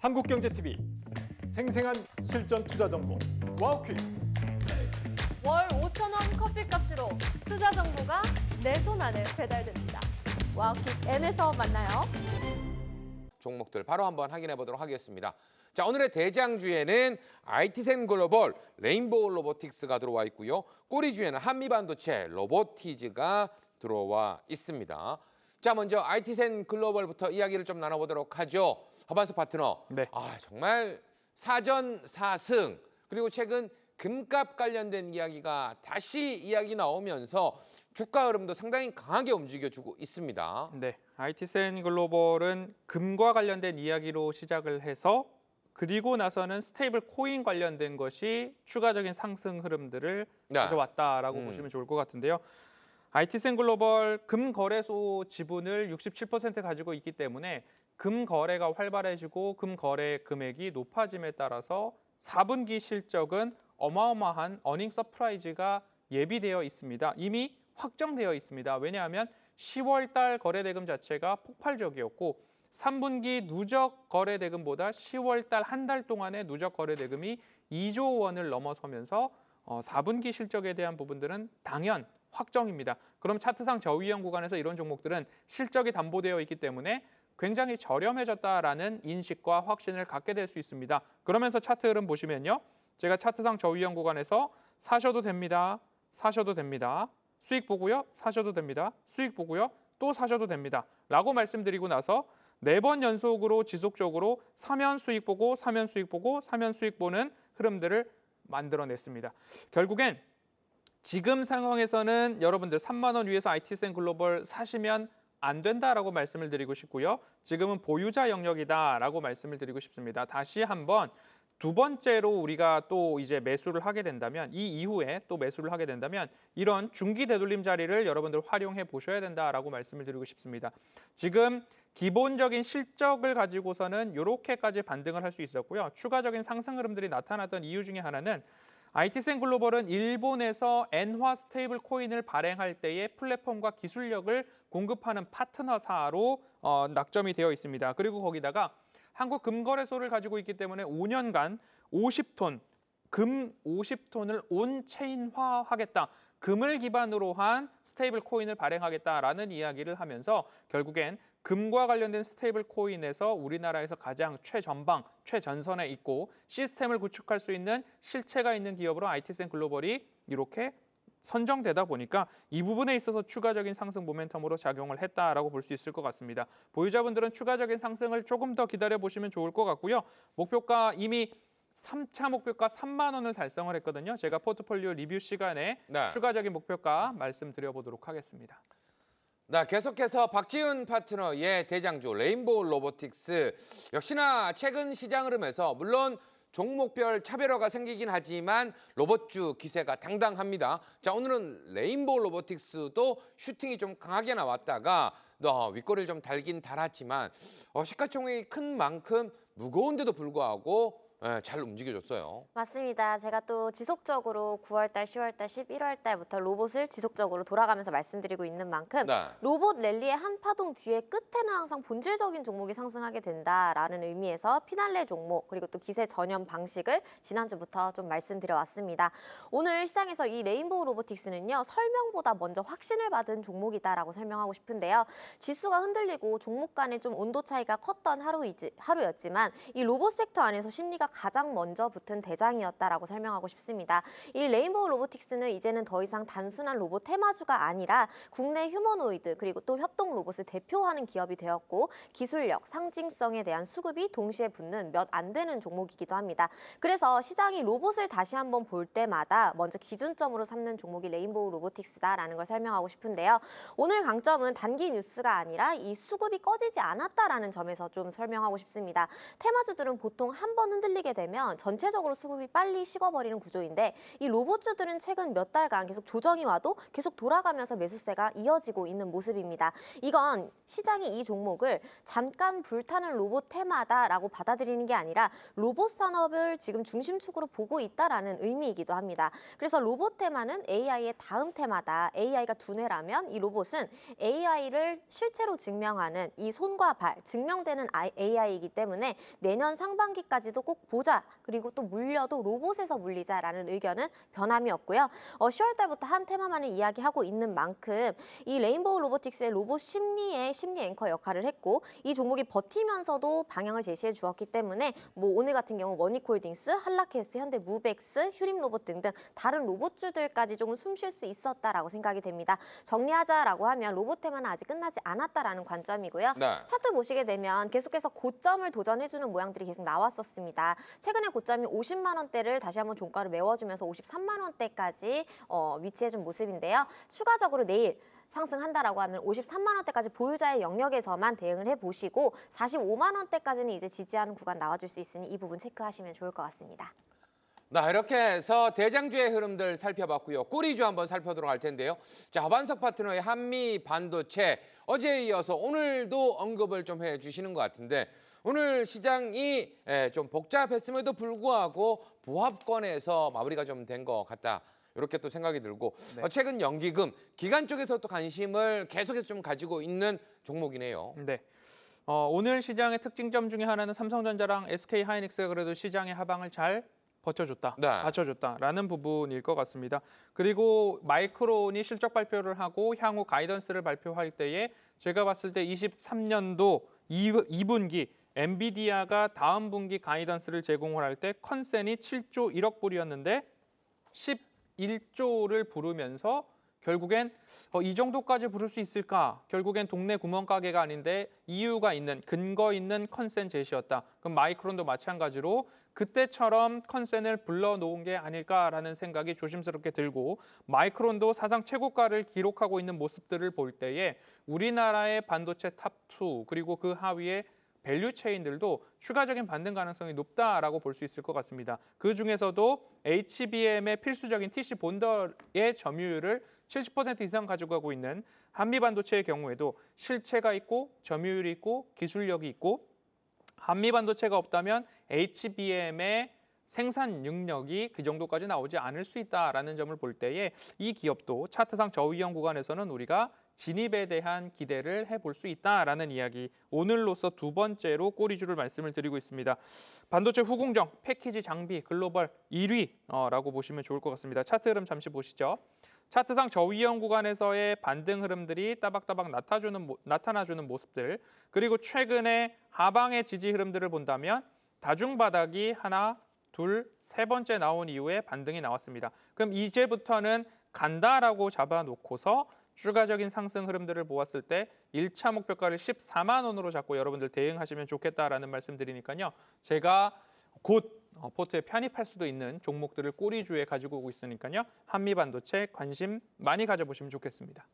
한국경제TV 생생한 실전 투자 정보 와우퀵. 월 5,000원 커피값으로 투자 정보가 내 손 안에 배달됩니다. 와우킥 N에서 만나요. 종목들 바로 한번 확인해 보도록 하겠습니다. 자, 오늘의 대장주에는 IT센 글로벌, 레인보우 로보틱스가 들어와 있고요. 꼬리주에는 한미반도체, 로보티즈가 들어와 있습니다. 자, 먼저 IT센 글로벌부터 이야기를 좀 나눠보도록 하죠. 허반수 파트너. 네. 정말 사전 4승, 그리고 최근 금값 관련된 이야기가 다시 이야기 나오면서 주가 흐름도 상당히 강하게 움직여주고 있습니다. 네, IT센 글로벌은 금과 관련된 이야기로 시작을 해서 그리고 나서는 스테이블 코인 관련된 것이 추가적인 상승 흐름들을 네. 가져왔다라고 보시면 좋을 것 같은데요. IT센 글로벌 금 거래소 지분을 67% 가지고 있기 때문에 금 거래가 활발해지고 금 거래 금액이 높아짐에 따라서 4분기 실적은 어마어마한 어닝 서프라이즈가 예비되어 있습니다. 이미 확정되어 있습니다. 왜냐하면 10월 달 거래 대금 자체가 폭발적이었고 3분기 누적 거래 대금보다 10월 달 한 달 동안의 누적 거래 대금이 2조 원을 넘어서면서 4분기 실적에 대한 부분들은 당연 확정입니다. 그럼 차트상 저위험 구간에서 이런 종목들은 실적이 담보되어 있기 때문에 굉장히 저렴해졌다라는 인식과 확신을 갖게 될 수 있습니다. 그러면서 차트 흐름 보시면요. 제가 차트상 저위험 구간에서 사셔도 됩니다. 사셔도 됩니다. 수익 보고요. 사셔도 됩니다. 수익 보고요. 또 사셔도 됩니다. 라고 말씀드리고 나서 4번 연속으로 지속적으로 사면 수익 보고 사면 수익 보고 사면 수익 보는 흐름들을 만들어냈습니다. 결국엔 지금 상황에서는 여러분들 3만 원 위에서 IT센 글로벌 사시면 안 된다라고 말씀을 드리고 싶고요. 지금은 보유자 영역이다라고 말씀을 드리고 싶습니다. 다시 한번 두 번째로 우리가 또 이제 매수를 하게 된다면 이 이후에 또 매수를 하게 된다면 이런 중기 되돌림 자리를 여러분들 활용해 보셔야 된다라고 말씀을 드리고 싶습니다. 지금 기본적인 실적을 가지고서는 이렇게까지 반등을 할 수 있었고요. 추가적인 상승 흐름들이 나타났던 이유 중에 하나는 IT센 글로벌은 일본에서 엔화 스테이블 코인을 발행할 때의 플랫폼과 기술력을 공급하는 파트너사로 낙점이 되어 있습니다. 그리고 거기다가 한국 금거래소를 가지고 있기 때문에 5년간 50톤, 금 50톤을 온체인화하겠다. 금을 기반으로 한 스테이블 코인을 발행하겠다라는 이야기를 하면서 결국엔 금과 관련된 스테이블 코인에서 우리나라에서 가장 최전방, 최전선에 있고 시스템을 구축할 수 있는 실체가 있는 기업으로 IT센 글로벌이 이렇게 선정되다 보니까 이 부분에 있어서 추가적인 상승 모멘텀으로 작용을 했다라고 볼 수 있을 것 같습니다. 보유자분들은 추가적인 상승을 조금 더 기다려보시면 좋을 것 같고요. 목표가 이미 3차 목표가 3만 원을 달성을 했거든요. 제가 포트폴리오 리뷰 시간에 네. 추가적인 목표가 말씀드려보도록 하겠습니다. 네, 계속해서 박지훈 파트너의 대장주 레인보우 로보틱스 역시나 최근 시장 흐름에서 물론 종목별 차별화가 생기긴 하지만 로봇주 기세가 당당합니다. 자, 오늘은 레인보우 로보틱스도 슈팅이 좀 강하게 나왔다가 윗꼬리를 좀 달긴 달았지만 시가총액이 큰 만큼 무거운데도 불구하고 잘 움직여줬어요. 맞습니다. 제가 또 지속적으로 9월달, 10월달, 11월달부터 로봇을 지속적으로 돌아가면서 말씀드리고 있는 만큼 네. 로봇 랠리의 한 파동 뒤에 끝에는 항상 본질적인 종목이 상승하게 된다라는 의미에서 피날레 종목 그리고 또 기세 전염 방식을 지난주부터 좀 말씀드려왔습니다. 오늘 시장에서 이 레인보우 로보틱스는요. 설명보다 먼저 확신을 받은 종목이다라고 설명하고 싶은데요. 지수가 흔들리고 종목 간의 좀 온도 차이가 컸던 하루였지만 이 로봇 섹터 안에서 심리가 가장 먼저 붙은 대장이었다라고 설명하고 싶습니다. 이 레인보우 로보틱스는 이제는 더 이상 단순한 로봇 테마주가 아니라 국내 휴머노이드 그리고 또 협동 로봇을 대표하는 기업이 되었고 기술력, 상징성에 대한 수급이 동시에 붙는 몇 안 되는 종목이기도 합니다. 그래서 시장이 로봇을 다시 한번 볼 때마다 먼저 기준점으로 삼는 종목이 레인보우 로보틱스다라는 걸 설명하고 싶은데요. 오늘 강점은 단기 뉴스가 아니라 이 수급이 꺼지지 않았다라는 점에서 좀 설명하고 싶습니다. 테마주들은 보통 한 번 흔들리면 실리게 되면 전체적으로 수급이 빨리 식어버리는 구조인데 이 로봇주들은 최근 몇 달간 계속 조정이 와도 계속 돌아가면서 매수세가 이어지고 있는 모습입니다. 이건 시장이 이 종목을 잠깐 불타는 로봇 테마다라고 받아들이는 게 아니라 로봇 산업을 지금 중심축으로 보고 있다라는 의미이기도 합니다. 그래서 로봇 테마는 AI의 다음 테마다. AI가 두뇌라면 이 로봇은 AI를 실체로 증명하는 이 손과 발, 증명되는 AI이기 때문에 내년 상반기까지도 꼭 보자. 그리고 또 물려도 로봇에서 물리자라는 의견은 변함이 없고요. 10월 달부터 한 테마만을 이야기하고 있는 만큼 이 레인보우 로보틱스의 로봇 심리 앵커 역할을 했고 이 종목이 버티면서도 방향을 제시해 주었기 때문에 뭐 오늘 같은 경우 머니콜딩스, 한라캐스트, 현대무벡스, 휴림로봇 등등 다른 로봇주들까지 조금 숨 쉴 수 있었다라고 생각이 됩니다. 정리하자라고 하면 로봇 테마는 아직 끝나지 않았다라는 관점이고요. 네. 차트 보시게 되면 계속해서 고점을 도전해주는 모양들이 계속 나왔었습니다. 최근에 고점이 50만 원대를 다시 한번 종가를 메워주면서 53만 원대까지 위치해준 모습인데요. 추가적으로 내일 상승한다라고 하면 53만 원대까지 보유자의 영역에서만 대응을 해보시고 45만 원대까지는 이제 지지하는 구간 나와줄 수 있으니 이 부분 체크하시면 좋을 것 같습니다. 네, 이렇게 해서 대장주의 흐름들 살펴봤고요. 꼬리주 한번 살펴보도록 할 텐데요. 자, 허반석 파트너의 한미 반도체 어제에 이어서 오늘도 언급을 좀 해주시는 것 같은데 오늘 시장이 좀 복잡했음에도 불구하고 보합권에서 마무리가 좀 된 것 같다. 이렇게 또 생각이 들고 네. 최근 연기금, 기관 쪽에서 또 관심을 계속해서 좀 가지고 있는 종목이네요. 네. 오늘 시장의 특징점 중에 하나는 삼성전자랑 SK하이닉스가 그래도 시장의 하방을 잘 버텨줬다, 네. 받쳐줬다라는 부분일 것 같습니다. 그리고 마이크론이 실적 발표를 하고 향후 가이던스를 발표할 때에 제가 봤을 때 23년도 2분기 엔비디아가 다음 분기 가이던스를 제공을 할 때 컨센이 7조 1억 불이었는데 11조를 부르면서 결국엔 이 정도까지 부를 수 있을까? 결국엔 동네 구멍가게가 아닌데 이유가 있는, 근거 있는 컨센 제시였다. 그럼 마이크론도 마찬가지로 그때처럼 컨센을 불러놓은 게 아닐까라는 생각이 조심스럽게 들고 마이크론도 사상 최고가를 기록하고 있는 모습들을 볼 때에 우리나라의 반도체 탑2 그리고 그 하위에 밸류 체인들도 추가적인 반등 가능성이 높다라고 볼 수 있을 것 같습니다. 그 중에서도 HBM의 필수적인 TC 본더의 점유율을 70% 이상 가져가고 있는 한미 반도체의 경우에도 실체가 있고 점유율이 있고 기술력이 있고 한미 반도체가 없다면 HBM의 생산 능력이 그 정도까지 나오지 않을 수 있다라는 점을 볼 때에 이 기업도 차트상 저위험 구간에서는 우리가 진입에 대한 기대를 해볼 수 있다라는 이야기 오늘로서 두 번째로 꼬리줄을 말씀을 드리고 있습니다. 반도체 후공정, 패키지 장비 글로벌 1위라고 보시면 좋을 것 같습니다. 차트 흐름 잠시 보시죠. 차트상 저위험 구간에서의 반등 흐름들이 따박따박 나타나주는 모습들 그리고 최근에 하방의 지지 흐름들을 본다면 다중바닥이 하나, 둘, 세 번째 나온 이후에 반등이 나왔습니다. 그럼 이제부터는 간다라고 잡아놓고서 추가적인 상승 흐름들을 보았을 때 1차 목표가를 14만 원으로 잡고 여러분들 대응하시면 좋겠다라는 말씀 드리니까요. 제가 곧 포트에 편입할 수도 있는 종목들을 꼬리주에 가지고 오고 있으니까요. 한미반도체 관심 많이 가져보시면 좋겠습니다.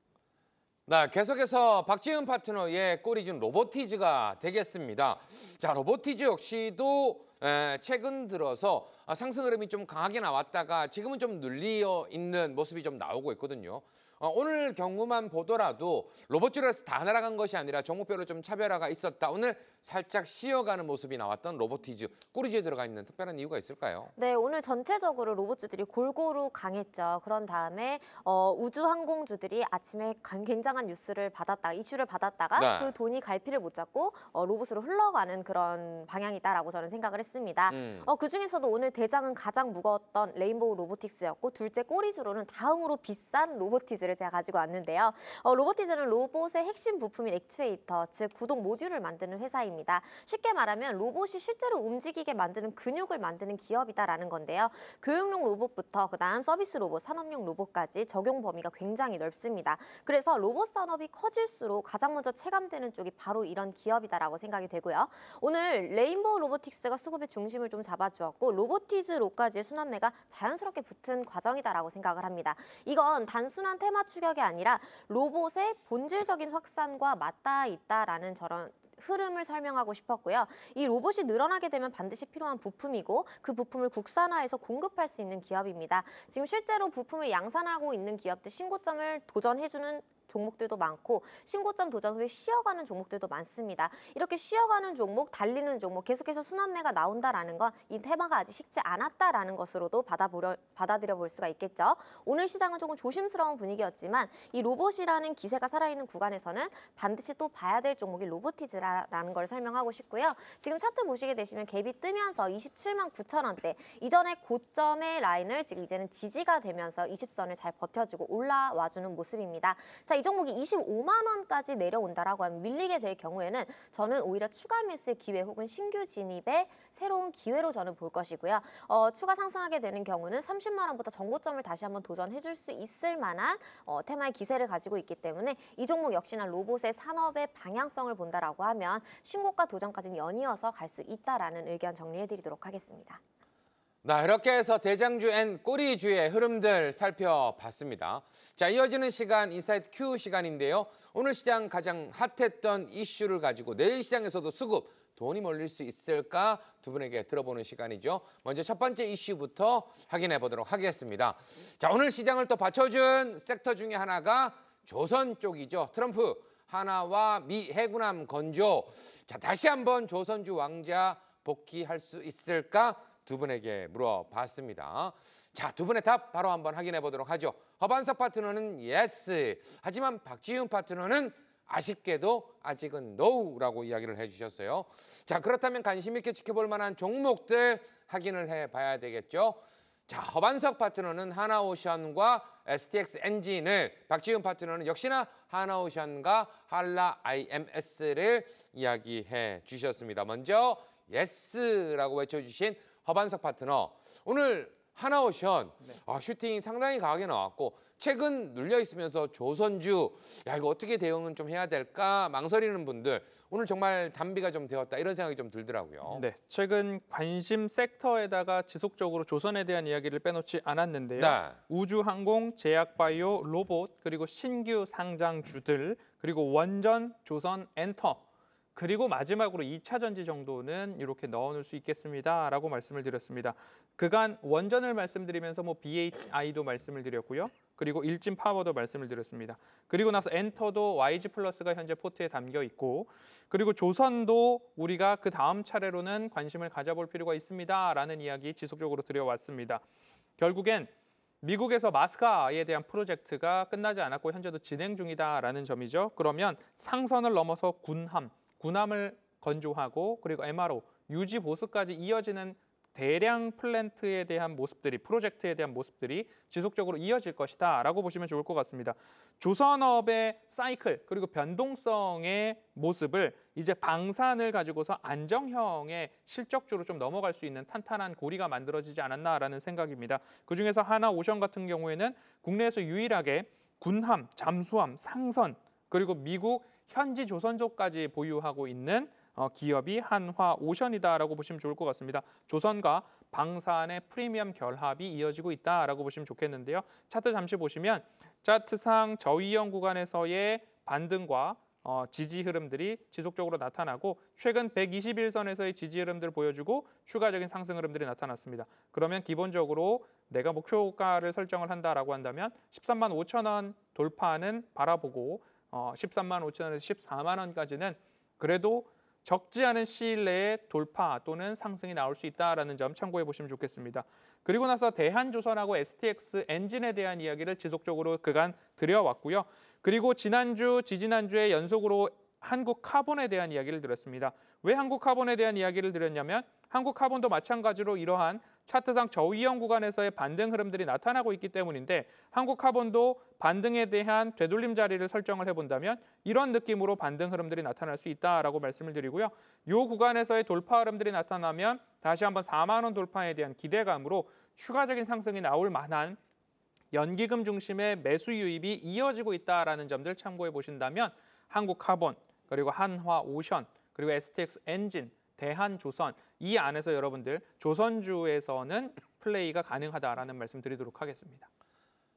네, 계속해서 박지은 파트너의 꼬리준 로보티즈가 되겠습니다. 자, 로보티즈 역시도 최근 들어서 상승 흐름이 좀 강하게 나왔다가 지금은 좀 눌려 있는 모습이 좀 나오고 있거든요. 오늘 경우만 보더라도 로봇줄에서 다 날아간 것이 아니라 종목별로 좀 차별화가 있었다. 오늘 살짝 쉬어가는 모습이 나왔던 로보티즈, 꼬리주에 들어가 있는 특별한 이유가 있을까요? 네, 오늘 전체적으로 로봇주들이 골고루 강했죠. 그런 다음에 우주항공주들이 아침에 굉장한 뉴스를 받았다가 이슈를 받았다가 네. 그 돈이 갈피를 못 잡고 로봇으로 흘러가는 그런 방향이다라고 저는 생각을 했습니다. 그중에서도 오늘 대장은 가장 무거웠던 레인보우 로보틱스였고 둘째 꼬리주로는 다음으로 비싼 로보티즈를 제가 가지고 왔는데요. 로보티즈는 로봇의 핵심 부품인 액추에이터, 즉 구동 모듈을 만드는 회사입니다. 쉽게 말하면 로봇이 실제로 움직이게 만드는 근육을 만드는 기업이다라는 건데요. 교육용 로봇부터 그다음 서비스 로봇, 산업용 로봇까지 적용 범위가 굉장히 넓습니다. 그래서 로봇 산업이 커질수록 가장 먼저 체감되는 쪽이 바로 이런 기업이다라고 생각이 되고요. 오늘 레인보우 로보틱스가 수급의 중심을 좀 잡아주었고 로보티즈로까지의 순환매가 자연스럽게 붙은 과정이다라고 생각을 합니다. 이건 단순한 테마 추격이 아니라 로봇의 본질적인 확산과 맞닿아 있다라는 저런 흐름을 설명하고 싶었고요. 이 로봇이 늘어나게 되면 반드시 필요한 부품이고 그 부품을 국산화해서 공급할 수 있는 기업입니다. 지금 실제로 부품을 양산하고 있는 기업들 신고점을 도전해주는 종목들도 많고 신고점 도전 후에 쉬어가는 종목들도 많습니다. 이렇게 쉬어가는 종목, 달리는 종목, 계속해서 순환매가 나온다라는 건 이 테마가 아직 식지 않았다라는 것으로도 받아들여 볼 수가 있겠죠. 오늘 시장은 조금 조심스러운 분위기였지만 이 로봇이라는 기세가 살아있는 구간에서는 반드시 또 봐야 될 종목이 로보티즈라는 걸 설명하고 싶고요. 지금 차트 보시게 되시면 갭이 뜨면서 27만 9천 원대 이전에 고점의 라인을 지금 이제는 지지가 되면서 20선을 잘 버텨주고 올라와주는 모습입니다. 자, 이 종목이 25만 원까지 내려온다라고 하면 밀리게 될 경우에는 저는 오히려 추가 매수의 기회 혹은 신규 진입의 새로운 기회로 저는 볼 것이고요. 추가 상승하게 되는 경우는 30만 원부터 전고점을 다시 한번 도전해줄 수 있을 만한 테마의 기세를 가지고 있기 때문에 이 종목 역시나 로봇의 산업의 방향성을 본다라고 하면 신고가 도전까지는 연이어서 갈 수 있다라는 의견 정리해드리도록 하겠습니다. 네, 이렇게 해서 대장주 앤 꼬리주의 흐름들 살펴봤습니다. 자, 이어지는 시간 인사이트 Q 시간인데요. 오늘 시장 가장 핫했던 이슈를 가지고 내일 시장에서도 수급 돈이 몰릴 수 있을까 두 분에게 들어보는 시간이죠. 먼저 첫 번째 이슈부터 확인해 보도록 하겠습니다. 자, 오늘 시장을 또 받쳐준 섹터 중에 하나가 조선 쪽이죠. 트럼프 하나와 미 해군함 건조. 자, 다시 한번 조선주 왕자 복귀할 수 있을까? 두 분에게 물어봤습니다. 자, 두 분의 답 바로 한번 확인해 보도록 하죠. 허반석 파트너는 yes. 하지만 박지훈 파트너는 아쉽게도 아직은 no라고 이야기를 해주셨어요. 자, 그렇다면 관심 있게 지켜볼 만한 종목들 확인을 해봐야 되겠죠. 자, 허반석 파트너는 하나오션과 STX 엔진을, 박지훈 파트너는 역시나 하나오션과 한라 IMS를 이야기해 주셨습니다. 먼저 yes라고 외쳐주신 허반석 파트너, 오늘 하나오션 슈팅 상당히 강하게 나왔고 최근 눌려 있으면서 조선주, 야 이거 어떻게 대응은 좀 해야 될까 망설이는 분들 오늘 정말 단비가 좀 되었다 이런 생각이 좀 들더라고요. 네, 최근 관심 섹터에다가 지속적으로 조선에 대한 이야기를 빼놓지 않았는데요. 네. 우주항공, 제약바이오, 로봇, 그리고 신규 상장주들, 그리고 원전, 조선, 엔터, 그리고 마지막으로 2차 전지 정도는 이렇게 넣어놓을 수 있겠습니다라고 말씀을 드렸습니다. 그간 원전을 말씀드리면서 뭐 BHI도 말씀을 드렸고요. 그리고 일진 파워도 말씀을 드렸습니다. 그리고 나서 엔터도 YG 플러스가 현재 포트에 담겨 있고, 그리고 조선도 우리가 그 다음 차례로는 관심을 가져볼 필요가 있습니다라는 이야기 지속적으로 드려왔습니다. 결국엔 미국에서 마스카에 대한 프로젝트가 끝나지 않았고 현재도 진행 중이다라는 점이죠. 그러면 상선을 넘어서 군함을 건조하고 그리고 MRO, 유지 보수까지 이어지는 대량 플랜트에 대한 모습들이, 프로젝트에 대한 모습들이 지속적으로 이어질 것이다 라고 보시면 좋을 것 같습니다. 조선업의 사이클 그리고 변동성의 모습을 이제 방산을 가지고서 안정형의 실적주로 좀 넘어갈 수 있는 탄탄한 고리가 만들어지지 않았나라는 생각입니다. 그중에서 하나오션 같은 경우에는 국내에서 유일하게 군함, 잠수함, 상선, 그리고 미국 현지 조선조까지 보유하고 있는 기업이 한화오션이다라고 보시면 좋을 것 같습니다. 조선과 방산의 프리미엄 결합이 이어지고 있다라고 보시면 좋겠는데요. 차트 잠시 보시면 차트상 저위험 구간에서의 반등과 지지 흐름들이 지속적으로 나타나고 최근 121선에서의 지지 흐름들을 보여주고 추가적인 상승 흐름들이 나타났습니다. 그러면 기본적으로 내가 목표가를 설정을 한다라고 한다면 13만 5천 원 돌파는 바라보고 13만 5천 원에서 14만 원까지는 그래도 적지 않은 시일 내에 돌파 또는 상승이 나올 수 있다는 점 참고해 보시면 좋겠습니다. 그리고 나서 대한조선하고 STX 엔진에 대한 이야기를 지속적으로 그간 드려왔고요. 그리고 지난주, 지지난주에 연속으로 한국카본에 대한 이야기를 드렸습니다. 왜 한국카본에 대한 이야기를 드렸냐면 한국카본도 마찬가지로 이러한 차트상 저위험 구간에서의 반등 흐름들이 나타나고 있기 때문인데 한국카본도 반등에 대한 되돌림 자리를 설정을 해본다면 이런 느낌으로 반등 흐름들이 나타날 수 있다라고 말씀을 드리고요. 이 구간에서의 돌파 흐름들이 나타나면 다시 한번 4만 원 돌파에 대한 기대감으로 추가적인 상승이 나올 만한 연기금 중심의 매수 유입이 이어지고 있다라는 점들 참고해 보신다면 한국카본, 그리고 한화오션, 그리고 STX 엔진, 대한조선 이 안에서 여러분들 조선주에서는 플레이가 가능하다라는 말씀 드리도록 하겠습니다.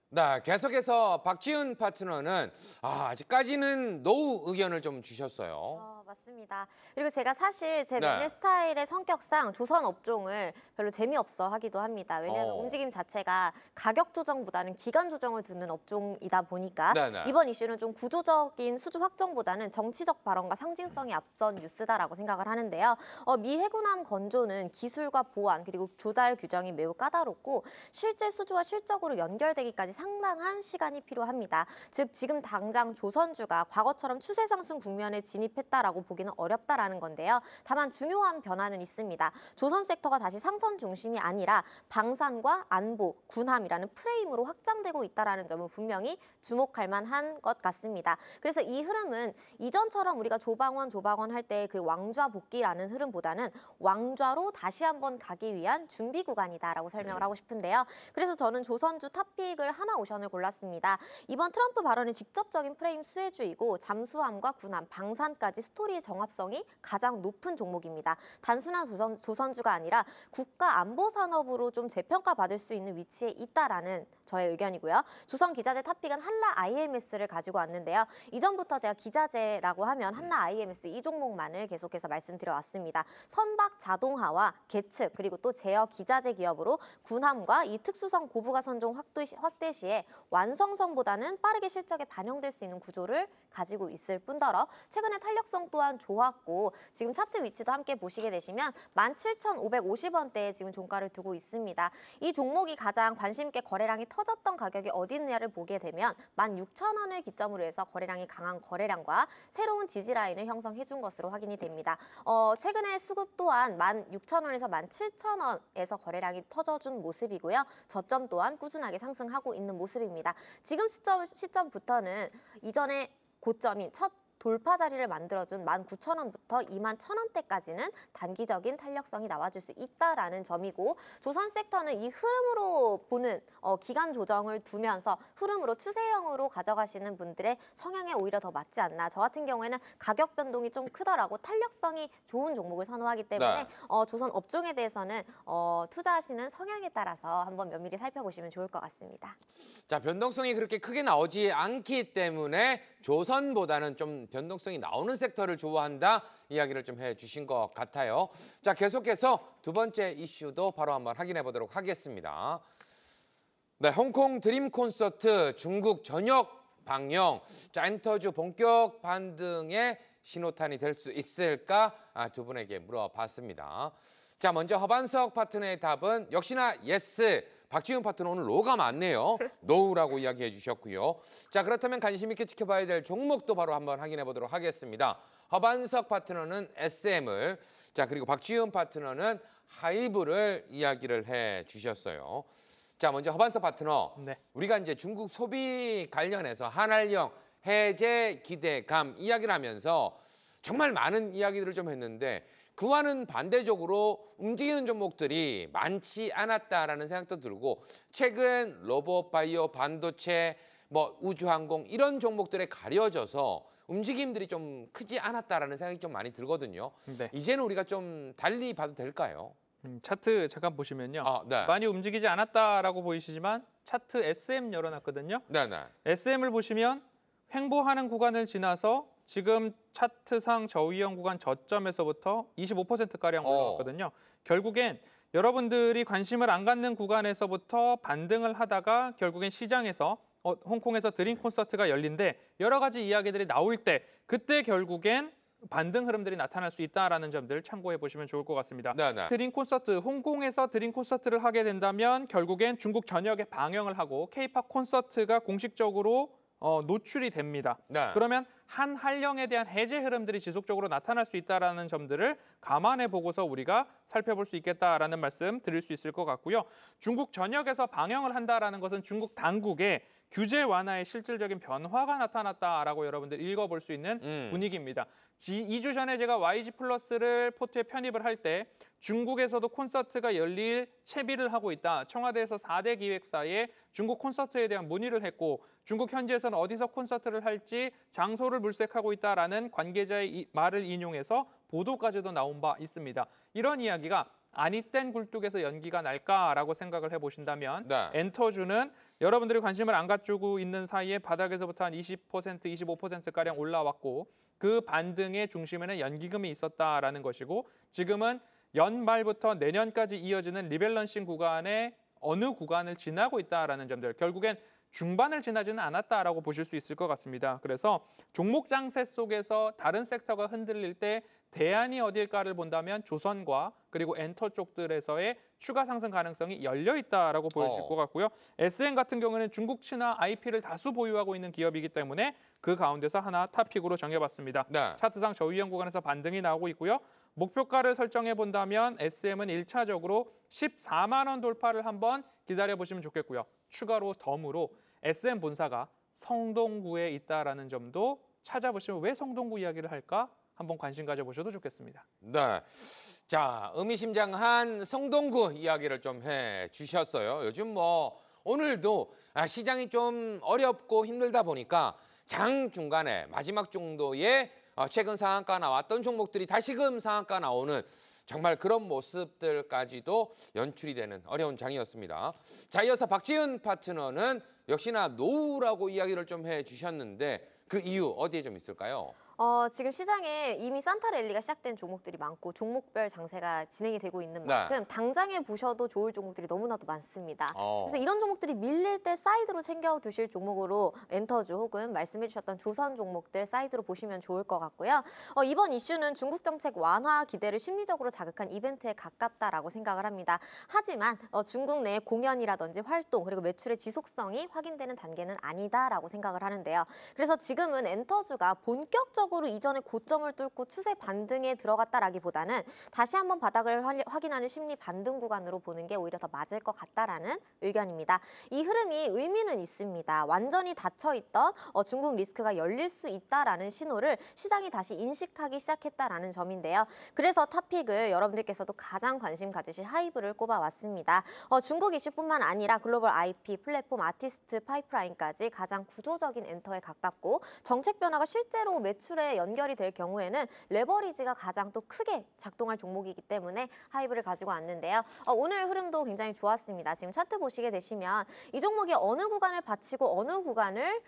네, 계속해서 박지훈 파트너는 아직까지는 노우 의견을 좀 주셨어요. 맞습니다. 맞습니다. 그리고 제가 사실 제 네. 매매 스타일의 성격상 조선 업종을 별로 재미없어 하기도 합니다. 왜냐하면 어. 움직임 자체가 가격 조정보다는 기간 조정을 두는 업종이다 보니까 네네. 이번 이슈는 좀 구조적인 수주 확정보다는 정치적 발언과 상징성이 앞선 뉴스다라고 생각을 하는데요. 미 해군함 건조는 기술과 보안 그리고 조달 규정이 매우 까다롭고 실제 수주와 실적으로 연결되기까지 상당한 시간이 필요합니다. 즉 지금 당장 조선주가 과거처럼 추세 상승 국면에 진입했다라고 보기는 어렵다라는 건데요. 다만 중요한 변화는 있습니다. 조선 섹터가 다시 상선 중심이 아니라 방산과 안보, 군함이라는 프레임으로 확장되고 있다라는 점은 분명히 주목할 만한 것 같습니다. 그래서 이 흐름은 이전처럼 우리가 조방원 할 때 그 왕좌 복귀라는 흐름보다는 왕좌로 다시 한번 가기 위한 준비 구간이다라고 설명을 하고 싶은데요. 그래서 저는 조선주 탑픽을 하나 오션을 골랐습니다. 이번 트럼프 발언은 직접적인 프레임 수혜주이고 잠수함과 군함, 방산까지 스토리의 정합성이 가장 높은 종목입니다. 단순한 조선주가 아니라 국가 안보 산업으로 좀 재평가받을 수 있는 위치에 있다라는 저의 의견이고요. 조선 기자재 탑픽은 한라 IMS를 가지고 왔는데요. 이전부터 제가 기자재라고 하면 한라 IMS 이 종목만을 계속해서 말씀드려왔습니다. 선박 자동화와 계측 그리고 또 제어 기자재 기업으로 군함과 이 특수성 고부가 선종 확대 시에 완성성보다는 빠르게 실적에 반영될 수 있는 구조를 가지고 있을 뿐더러 최근에 탄력성 또한 좋았고 지금 차트 위치도 함께 보시게 되시면 17,550원대에 지금 종가를 두고 있습니다. 이 종목이 가장 관심 있게 거래량이 터졌던 가격이 어디 있느냐를 보게 되면 16,000원을 기점으로 해서 거래량이 강한 거래량과 새로운 지지 라인을 형성해 준 것으로 확인이 됩니다. 최근에 수급 또한 16,000원에서 17,000원에서 거래량이 터져준 모습이고요. 저점 또한 꾸준하게 상승하고 있는 모습입니다. 지금 시점부터는 이전에 고점인 첫 돌파 자리를 만들어준 19,000원부터 21,000원대까지는 단기적인 탄력성이 나와줄 수 있다라는 점이고 조선 섹터는 이 흐름으로 보는 기간 조정을 두면서 흐름으로 추세형으로 가져가시는 분들의 성향에 오히려 더 맞지 않나. 저 같은 경우에는 가격 변동이 좀 크더라고 탄력성이 좋은 종목을 선호하기 때문에 네. 조선 업종에 대해서는 투자하시는 성향에 따라서 한번 면밀히 살펴보시면 좋을 것 같습니다. 자, 변동성이 그렇게 크게 나오지 않기 때문에 조선보다는 좀 변동성이 나오는 섹터를 좋아한다 이야기를 좀 해주신 것 같아요. 자, 계속해서 두 번째 이슈도 바로 한번 확인해 보도록 하겠습니다. 네, 홍콩 드림 콘서트 중국 전역 방영. 자, 엔터주 본격 반등의 신호탄이 될 수 있을까? 두 분에게 물어봤습니다. 자, 먼저 허반석 파트너의 답은 역시나 예스. 박지훈 파트너 오늘 로가 많네요. 노우라고 이야기해 주셨고요. 자, 그렇다면 관심 있게 지켜봐야 될 종목도 바로 한번 확인해 보도록 하겠습니다. 허반석 파트너는 SM을, 자, 그리고 박지훈 파트너는 하이브를 이야기를 해 주셨어요. 자, 먼저 허반석 파트너. 네. 우리가 이제 중국 소비 관련해서 한알령 해제 기대감 이야기를 하면서 정말 많은 이야기들을 좀 했는데 그와는 반대적으로 움직이는 종목들이 많지 않았다라는 생각도 들고 최근 로봇, 바이오, 반도체, 우주항공 이런 종목들에 가려져서 움직임들이 좀 크지 않았다라는 생각이 좀 많이 들거든요. 네. 이제는 우리가 좀 달리 봐도 될까요? 차트 잠깐 보시면요. 네. 많이 움직이지 않았다라고 보이시지만 차트 SM 열어놨거든요. 네네. SM을 보시면 횡보하는 구간을 지나서 지금 차트상 저위험 구간 저점에서부터 25%가량 올라왔거든요. 결국엔 여러분들이 관심을 안 갖는 구간에서부터 반등을 하다가 결국엔 시장에서 홍콩에서 드림 콘서트가 열린데 여러 가지 이야기들이 나올 때 그때 결국엔 반등 흐름들이 나타날 수 있다라는 점들을 참고해 보시면 좋을 것 같습니다. 네네. 드림 콘서트, 홍콩에서 드림 콘서트를 하게 된다면 결국엔 중국 전역에 방영을 하고 K-팝 콘서트가 공식적으로 노출이 됩니다. 네. 그러면 한한령에 대한 해제 흐름들이 지속적으로 나타날 수 있다는 점들을 감안해 보고서 우리가 살펴볼 수 있겠다라는 말씀 드릴 수 있을 것 같고요. 중국 전역에서 방영을 한다라는 것은 중국 당국의 규제 완화의 실질적인 변화가 나타났다라고 여러분들 읽어볼 수 있는 분위기입니다. 2주 전에 제가 YG 플러스를 포트에 편입을 할 때 중국에서도 콘서트가 열릴 채비를 하고 있다. 청와대에서 4대 기획사에 중국 콘서트에 대한 문의를 했고 중국 현지에서는 어디서 콘서트를 할지 장소를 물색하고 있다라는 관계자의 말을 인용해서 보도까지도 나온 바 있습니다. 이런 이야기가 아니땐 굴뚝에서 연기가 날까라고 생각을 해보신다면 네. 엔터주는 여러분들이 관심을 안 갖추고 있는 사이에 바닥에서부터 한 20%, 25%가량 올라왔고 그 반등의 중심에는 연기금이 있었다라는 것이고 지금은 연말부터 내년까지 이어지는 리밸런싱 구간의 어느 구간을 지나고 있다라는 점들, 결국엔 중반을 지나지는 않았다라고 보실 수 있을 것 같습니다. 그래서 종목 장세 속에서 다른 섹터가 흔들릴 때 대안이 어딜까를 본다면 조선과 그리고 엔터 쪽들에서의 추가 상승 가능성이 열려 있다라고 보여질 것 같고요. SN 같은 경우는 중국 친화 IP를 다수 보유하고 있는 기업이기 때문에 그 가운데서 하나 탑픽으로 정해봤습니다. 네. 차트상 저위험 구간에서 반등이 나오고 있고요. 목표가를 설정해 본다면 SM은 1차적으로 14만 원 돌파를 한번 기다려 보시면 좋겠고요. 추가로 덤으로 SM 본사가 성동구에 있다라는 점도 찾아보시면 왜 성동구 이야기를 할까 한번 관심 가져보셔도 좋겠습니다. 네. 자, 의미심장한 성동구 이야기를 좀 해주셨어요. 요즘 뭐 오늘도 시장이 좀 어렵고 힘들다 보니까 장 중간에 마지막 정도의 최근 상한가 나왔던 종목들이 다시금 상한가 나오는 정말 그런 모습들까지도 연출이 되는 어려운 장이었습니다. 자, 이어서 박지은 파트너는 역시나 노후라고 이야기를 좀 해주셨는데 그 이유 어디에 좀 있을까요? 지금 시장에 이미 산타 랠리가 시작된 종목들이 많고 종목별 장세가 진행이 되고 있는 만큼 당장에 보셔도 좋을 종목들이 너무나도 많습니다. 그래서 이런 종목들이 밀릴 때 사이드로 챙겨 두실 종목으로 엔터주 혹은 말씀해 주셨던 조선 종목들 사이드로 보시면 좋을 것 같고요. 이번 이슈는 중국 정책 완화 기대를 심리적으로 자극한 이벤트에 가깝다라고 생각을 합니다. 하지만 중국 내 공연이라든지 활동 그리고 매출의 지속성이 확인되는 단계는 아니다라고 생각을 하는데요. 그래서 지금은 엔터주가 본격적으로 이전의 고점을 뚫고 추세 반등에 들어갔다라기보다는 다시 한번 바닥을 확인하는 심리 반등 구간으로 보는 게 오히려 더 맞을 것 같다라는 의견입니다. 이 흐름이 의미는 있습니다. 완전히 닫혀있던 중국 리스크가 열릴 수 있다라는 신호를 시장이 다시 인식하기 시작했다라는 점인데요. 그래서 탑픽을 여러분들께서도 가장 관심 가지실 하이브를 꼽아왔습니다. 중국 이슈뿐만 아니라 글로벌 IP, 플랫폼, 아티스트, 파이프라인까지 가장 구조적인 엔터에 가깝고 정책 변화가 실제로 매출에 연결이 될 경우에는 레버리지가 가장 또 크게 작동할 종목이기 때문에 하이브를 가지고 왔는데요. 오늘 흐름도 굉장히 좋았습니다. 지금 차트 보시게 되시면 이 종목이 어느 구간을 받치고 어느 구간을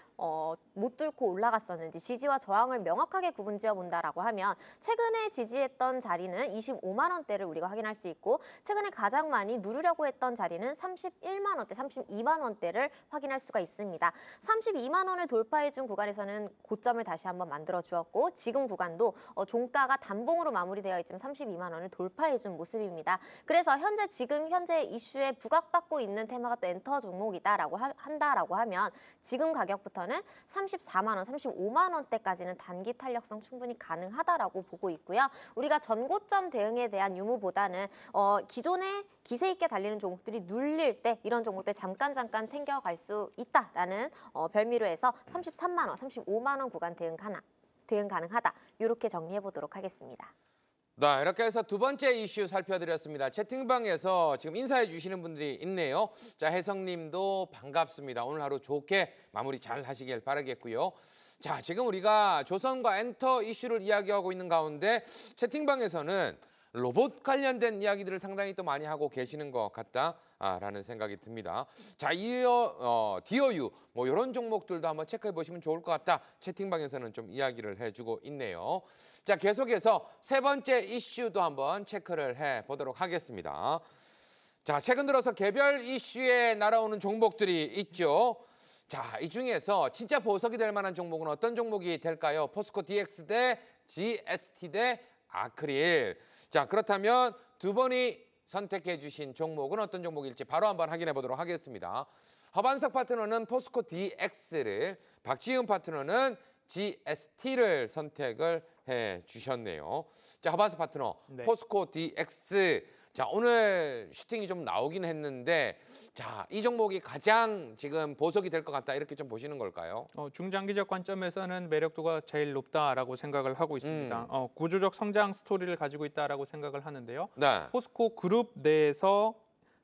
못 뚫고 올라갔었는지 지지와 저항을 명확하게 구분지어 본다라고 하면 최근에 지지했던 자리는 25만 원대를 우리가 확인할 수 있고 최근에 가장 많이 누르려고 했던 자리는 31만 원대, 32만 원대를 확인할 수가 있습니다. 32만 원을 돌파해준 구간에서는 고점을 다시 한번 만들어 주었고 지금 구간도 종가가 단봉으로 마무리되어 있지만 32만 원을 돌파해준 모습입니다. 그래서 지금 현재 이슈에 부각받고 있는 테마가 또 엔터 종목이다라고 한다라고 하면 지금 가격부터는 34만 원, 35만 원대까지는 단기 탄력성 충분히 가능하다라고 보고 있고요. 우리가 전고점 대응에 대한 유무보다는 기존에 기세 있게 달리는 종목들이 눌릴 때 이런 종목들 잠깐 챙겨갈 수 있다라는 별미로 해서 33만 원, 35만 원 구간 대응 가능하다. 이렇게 정리해 보도록 하겠습니다. 네, 이렇게 해서 두 번째 이슈 살펴드렸습니다. 채팅방에서 지금 인사해 주시는 분들이 있네요. 자, 혜성님도 반갑습니다. 오늘 하루 좋게 마무리 잘 하시길 바라겠고요. 자, 지금 우리가 조선과 엔터 이슈를 이야기하고 있는 가운데 채팅방에서는 로봇 관련된 이야기들을 상당히 또 많이 하고 계시는 것 같다라는 생각이 듭니다. 자, 디어유 뭐 이런 종목들도 한번 체크해 보시면 좋을 것 같다. 채팅방에서는 좀 이야기를 해주고 있네요. 자, 계속해서 세 번째 이슈도 한번 체크를 해 보도록 하겠습니다. 자, 최근 들어서 개별 이슈에 날아오는 종목들이 있죠. 자, 이 중에서 진짜 보석이 될 만한 종목은 어떤 종목이 될까요? 포스코 DX 대 GST 대 아크릴. 자, 그렇다면 두 분이 선택해 주신 종목은 어떤 종목일지 바로 한번 확인해 보도록 하겠습니다. 허반석 파트너는 포스코 DX를, 박지은 파트너는 GST를 선택을 해 주셨네요. 자, 허반석 파트너, 네. 포스코 DX. 자, 오늘 슈팅이 좀 나오긴 했는데 자, 이 종목이 가장 지금 보석이 될 것 같다 이렇게 좀 보시는 걸까요? 중장기적 관점에서는 매력도가 제일 높다라고 생각을 하고 있습니다. 구조적 성장 스토리를 가지고 있다라고 생각을 하는데요. 네. 포스코 그룹 내에서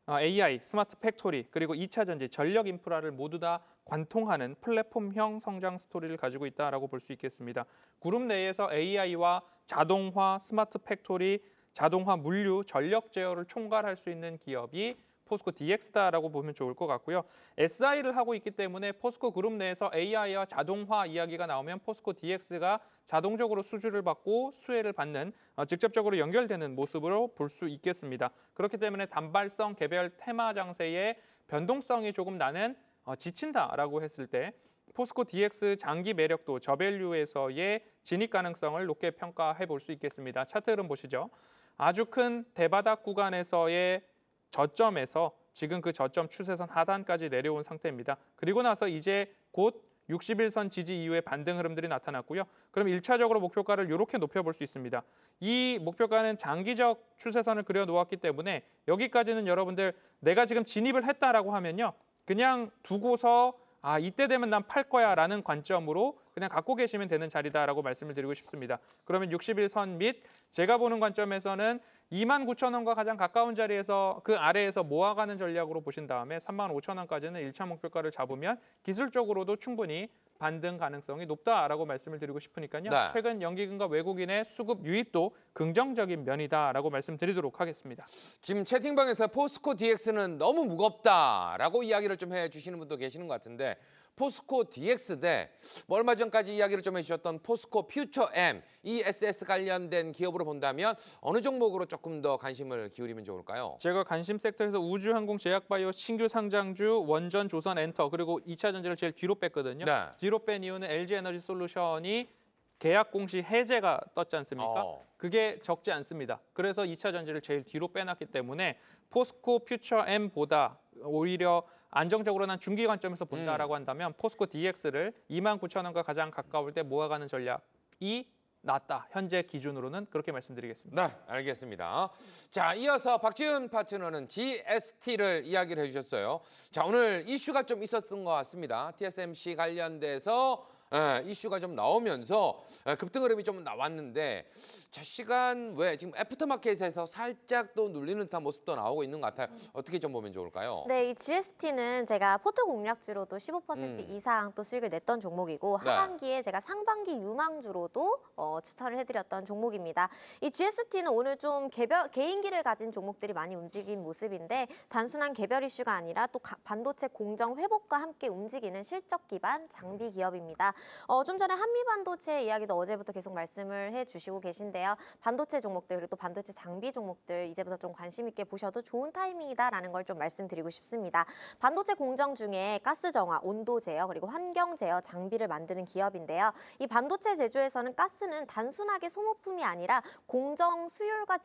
AI, 스마트 팩토리, 그리고 2차 전지, 전력 인프라를 모두 다 관통하는 플랫폼형 성장 스토리를 가지고 있다라고 볼 수 있겠습니다. 그룹 내에서 AI와 자동화, 스마트 팩토리, 자동화, 물류, 전력 제어를 총괄할 수 있는 기업이 포스코 DX다라고 보면 좋을 것 같고요. SI를 하고 있기 때문에 포스코 그룹 내에서 AI와 자동화 이야기가 나오면 포스코 DX가 자동적으로 수주를 받고 수혜를 받는 직접적으로 연결되는 모습으로 볼 수 있겠습니다. 그렇기 때문에 단발성 개별 테마 장세의 변동성이 조금 나는 지친다라고 했을 때 포스코 DX 장기 매력도 저밸류에서의 진입 가능성을 높게 평가해 볼 수 있겠습니다. 차트 흐름 보시죠. 아주 큰 대바닥 구간에서의 저점에서 지금 그 저점 추세선 하단까지 내려온 상태입니다. 그리고 나서 이제 곧 60일선 지지 이후에 반등 흐름들이 나타났고요. 그럼 1차적으로 목표가를 이렇게 높여볼 수 있습니다. 이 목표가는 장기적 추세선을 그려놓았기 때문에 여기까지는 여러분들 내가 지금 진입을 했다라고 하면요. 그냥 두고서 이때 되면 난 팔 거야 라는 관점으로 그냥 갖고 계시면 되는 자리다라고 말씀을 드리고 싶습니다. 그러면 60일선 및 제가 보는 관점에서는 29,000원과 가장 가까운 자리에서 그 아래에서 모아가는 전략으로 보신 다음에 35,000원까지는 1차 목표가를 잡으면 기술적으로도 충분히 반등 가능성이 높다라고 말씀을 드리고 싶으니까요. 네. 최근 연기금과 외국인의 수급 유입도 긍정적인 면이다라고 말씀드리도록 하겠습니다. 지금 채팅방에서 포스코 DX는 너무 무겁다라고 이야기를 좀 해주시는 분도 계시는 것 같은데 포스코 DX 대 얼마 전까지 이야기를 좀 해주셨던 포스코 퓨처 M, ESS 관련된 기업으로 본다면 어느 종목으로 조금 더 관심을 기울이면 좋을까요? 제가 관심 섹터에서 우주, 항공, 제약바이오, 신규 상장주, 원전, 조선, 엔터 그리고 2차 전지를 제일 뒤로 뺐거든요. 네. 뒤로 뺀 이유는 LG에너지솔루션이 계약 공시 해제가 떴지 않습니까? 그게 적지 않습니다. 그래서 2차 전지를 제일 뒤로 빼놨기 때문에 포스코 퓨처 M보다 오히려 안정적으로 난 중기 관점에서 본다라고 한다면 포스코 DX를 29,000원과 가장 가까울 때 모아가는 전략이 낫다. 현재 기준으로는 그렇게 말씀드리겠습니다. 네, 알겠습니다. 자, 이어서 박지훈 파트너는 GST를 이야기를 해주셨어요. 자, 오늘 이슈가 좀 있었던 것 같습니다. TSMC 관련돼서 이슈가 좀 나오면서 급등 흐름이 좀 나왔는데 자 시간 왜 지금 애프터마켓에서 살짝 또 눌리는 듯한 모습도 나오고 있는 것 같아요. 어떻게 좀 보면 좋을까요? 네, 이 GST는 제가 포트 공략주로도 15% 이상 또 수익을 냈던 종목이고 네. 하반기에 제가 상반기 유망주로도 추천을 해드렸던 종목입니다. 이 GST는 오늘 좀 개인기를 가진 종목들이 많이 움직인 모습인데 단순한 개별 이슈가 아니라 또 반도체 공정 회복과 함께 움직이는 실적 기반 장비 기업입니다. 좀 전에 한미반도체 이야기도 어제부터 계속 말씀을 해주시고 계신데요. 반도체 종목들 그리고 또 반도체 장비 종목들 이제부터 좀 관심 있게 보셔도 좋은 타이밍이다라는 걸 좀 말씀드리고 싶습니다. 반도체 공정 중에 가스 정화, 온도 제어 그리고 환경 제어 장비를 만드는 기업인데요. 이 반도체 제조에서는 가스는 단순하게 소모품이 아니라 공정 수율과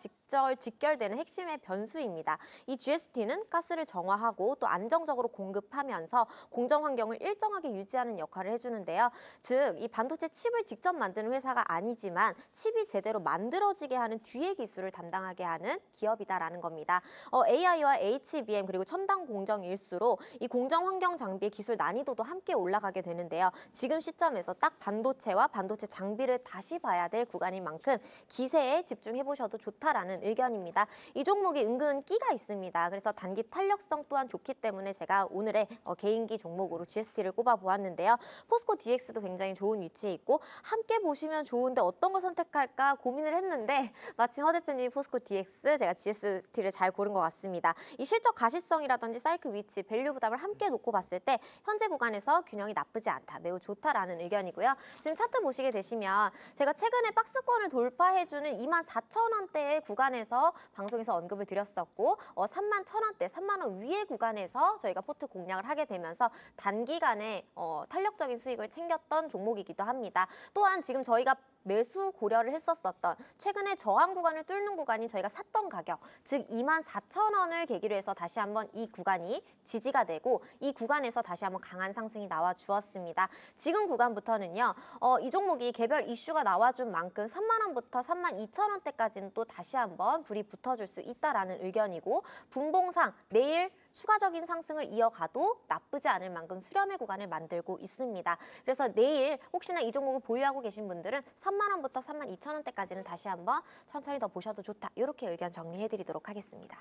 직결되는 핵심의 변수입니다. 이 GST는 가스를 정화하고 또 안정적으로 공급하면서 공정 환경을 일정하게 유지하는 역할을 해주는데요. 즉, 이 반도체 칩을 직접 만드는 회사가 아니지만 칩이 제대로 만들어지게 하는 뒤의 기술을 담당하게 하는 기업이다라는 겁니다. AI와 HBM 그리고 첨단 공정일수록 이 공정 환경 장비의 기술 난이도도 함께 올라가게 되는데요. 지금 시점에서 딱 반도체와 반도체 장비를 다시 봐야 될 구간인 만큼 기세에 집중해 보셔도 좋다라는 의견입니다. 이 종목이 은근 끼가 있습니다. 그래서 단기 탄력성 또한 좋기 때문에 제가 오늘의 개인기 종목으로 GST를 꼽아 보았는데요. 포스코 DX도 굉장히 좋은 위치에 있고 함께 보시면 좋은데 어떤 걸 선택할까 고민을 했는데 마침 허 대표님이 포스코 DX, 제가 GST를 잘 고른 것 같습니다. 이 실적 가시성이라든지 사이클 위치, 밸류 부담을 함께 놓고 봤을 때 현재 구간에서 균형이 나쁘지 않다, 매우 좋다라는 의견이고요. 지금 차트 보시게 되시면 제가 최근에 박스권을 돌파해주는 24,000원대의 구간에서 방송에서 언급을 드렸었고 31,000원대, 30,000원 위의 구간에서 저희가 포트 공략을 하게 되면서 단기간에 탄력적인 수익을 챙겼던 종목이기도 합니다. 또한 지금 저희가 매수 고려를 했었던 최근에 저항 구간을 뚫는 구간이 저희가 샀던 가격, 즉 24,000원을 계기로 해서 다시 한번 이 구간이 지지가 되고 이 구간에서 다시 한번 강한 상승이 나와 주었습니다. 지금 구간부터는요. 이 종목이 개별 이슈가 나와준 만큼 30,000원부터 32,000원대까지는 또 다시 한번 불이 붙어줄 수 있다라는 의견이고 분봉상 내일 추가적인 상승을 이어가도 나쁘지 않을 만큼 수렴의 구간을 만들고 있습니다. 그래서 내일 혹시나 이 종목을 보유하고 계신 분들은 30,000원부터 32,000원대까지는 다시 한번 천천히 더 보셔도 좋다. 이렇게 의견 정리해드리도록 하겠습니다.